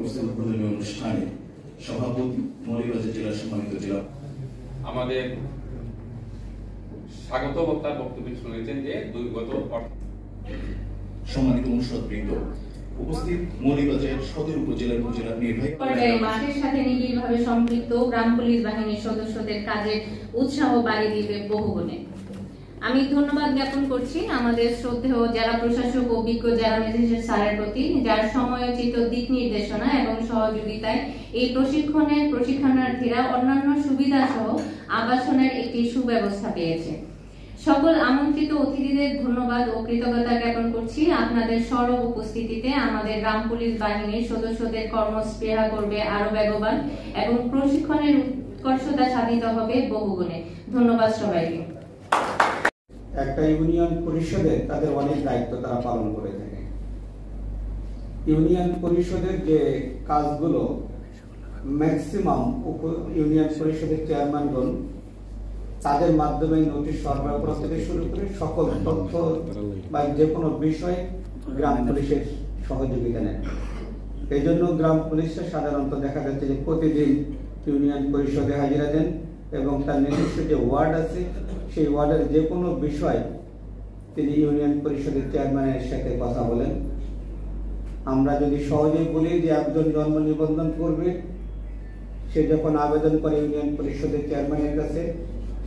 উপস্থিত উদ্বোধনী অনুষ্ঠানে সভাপতি মৌলভীবাজার জেলার সম্মানিত জেলা আমাদের স্বাগত বক্তার বক্তব্য শুনেছেন যে দুর্গত সম্মানিত অনুষদবৃন্দ, উপস্থিত মৌলভীবাজার সদর উপজেলার উপজেলা নির্বাহী মাঠের সাথে নিবিড়ভাবে সম্পৃক্ত গ্রাম পুলিশ বাহিনীর সদস্যদের কাজের উৎসাহ বাড়িয়ে দিবে বহুগুণে। আমি ধন্যবাদ জ্ঞাপন করছি আমাদের শ্রদ্ধেয় জেলা প্রশাসক ও বিজ্ঞ জেলা ম্যাজিস্ট্রেট স্যারের প্রতি, যার সময়োচিত দিক নির্দেশনা এবং সহযোগিতায় এই প্রশিক্ষণার্থীরা অন্যান্য সুবিধা সহ আবাসনের একটি সুব্যবস্থা পেয়েছে। সকল আমন্ত্রিত অতিথিদের ধন্যবাদ ও কৃতজ্ঞতা জ্ঞাপন করছি। আপনাদের সরব উপস্থিতিতে আমাদের গ্রাম পুলিশ বাহিনীর সদস্যদের কর্মস্পৃহা করবে আরো বেগবান এবং প্রশিক্ষণের উৎকর্ষতা সাধিত হবে বহুগুণে। ধন্যবাদ সবাইকে। একটা ইউনিয়ন পরিষদে তাদের অনেক দায়িত্ব তারা পালন করে থাকে। ইউনিয়ন পরিষদের যে কাজগুলো ম্যাক্সিমাম ইউনিয়ন পরিষদের চেয়ারম্যানগণ তাদের মাধ্যমে নোটিশ সরবরাহ করা থেকে শুরু করে সকল তথ্য বা যে কোনো বিষয়ে গ্রাম পুলিশের সহযোগিতা নেন। এই জন্য গ্রাম পুলিশে সাধারণত দেখা যাচ্ছে যে প্রতিদিন ইউনিয়ন পরিষদে হাজিরা দেন এবং তার নিজস্ব যে ওয়ার্ড আছে সেই ওয়ার্ডের যে কোনো বিষয় তিনি ইউনিয়ন পরিষদের চেয়ারম্যানের সাথে কথা বলেন। আমরা যদি সহজেই বলি যে একজন জন্ম নিবন্ধন করবে, সে যখন আবেদন করে ইউনিয়ন পরিষদের চেয়ারম্যানের কাছে,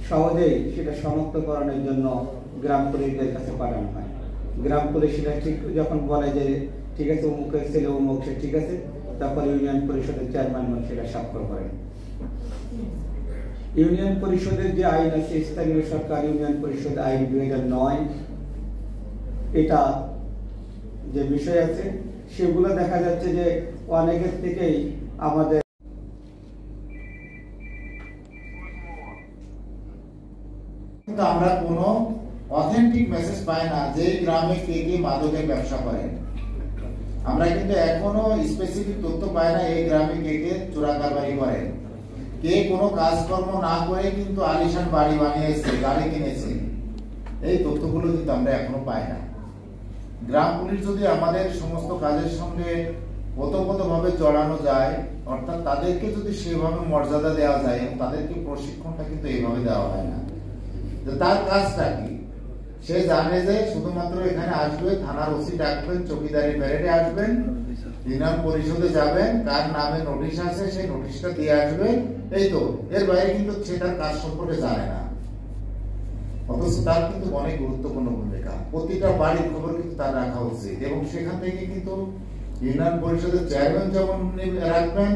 সহজেই সেটা শনাক্তকরণের জন্য গ্রাম পুলিশদের কাছে পাঠানো হয়। গ্রাম পুলিশ সেটা ঠিক যখন বলে যে ঠিক আছে অমুকের ছেলে অমুক, সে ঠিক আছে, তখন ইউনিয়ন পরিষদের চেয়ারম্যান সেটা স্বাক্ষর করেন। ইউনিয়ন পরিষদের যে আইন আছে, স্থানীয় সরকার ইউনিয়ন পরিষদ আইন 2009, এটা যে বিষয় আছে সেগুলো দেখা যাচ্ছে যে অনেকের থেকেই আমাদের আমরা কোনো অথেন্টিক মেসেজ পাই না যে গ্রামে কে কে মাদকের ব্যবসা করেন। আমরা কিন্তু এখনো স্পেসিফিক তথ্য পাই না এই গ্রামে কে কে চোরা কারবারি করেন, কে কোনো কাজকর্ম না করে কিন্তু আলিশান বাড়ি বানিয়েছে, গাড়ি কিনেছে। এই তথ্যগুলো কিন্তু আমরা এখনো পাই না। গ্রাম পুলিশ যদি আমাদের সমস্ত কাজের সঙ্গে ওতপ্রোতভাবে জড়ানো যায়, অর্থাৎ তাদেরকে যদি সেভাবে মর্যাদা দেওয়া যায়, তাদেরকে প্রশিক্ষণটা কিন্তু এইভাবে দেওয়া হয় না। তার কাজটা কি? সে জানে যে শুধুমাত্র এখানে আসবে, থানার ওসি ডাকবেন, চৌকিদারি প্যারেডে আসবেন, ইউনিয়ন পরিষদে যাবেন, কার নামে নোটিশ আছে সেই নোটিশটা দিয়ে আসবে, এই তো। এর বাইরে কিন্তু সে তার কাজ সম্পর্কে জানে না। অথচ তার কিন্তু অনেক গুরুত্বপূর্ণ ভূমিকা। প্রতিটা বাড়ির খবর কিন্তু তার রাখা উচিত এবং সেখান থেকে কিন্তু ইউনিয়ন পরিষদের চেয়ারম্যান যেমন রাখবেন,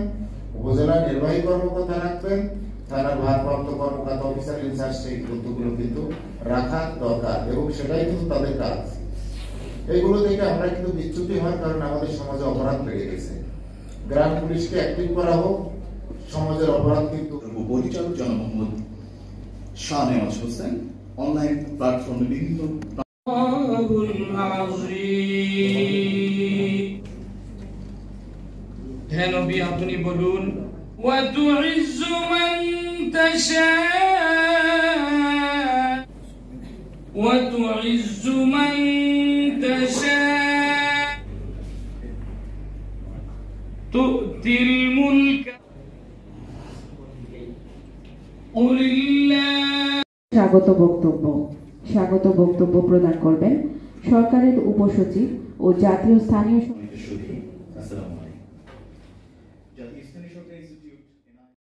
উপজেলা নির্বাহী কর্মকর্তা রাখবেন, থানার ভারপ্রাপ্ত কর্মকর্তা অফিসার ইনচার্জ সেই তথ্যগুলো কিন্তু রাখা দরকার এবং সেটাই কিন্তু তাদের কাজ। এইগুলো থেকে আমরা কিন্তু বিচ্যুতি হয়, কারণ আমাদের সমাজে অপরাধ বেড়ে গেছে। গ্রাম পুলিশকে অ্যাক্টিভ করা হোক, সমাজের অপরাধ কিন্তু। পরিচালক জনাব মোহাম্মদ শাহনেওয়াজ হোসেন অনলাইন প্ল্যাটফর্মে বিভিন্ন হে নবী আপনি বলুন وتعز من تشاء وتعز من تشاء تؤتي الملك قل الله। স্বাগত বক্তব্য প্রদান করবেন সরকারের উপসচিব ও জাতীয় স্থানীয় আসসালামু আলাইকুম। জাতীয় স্থানীয় সরকার ইনস্টিটিউট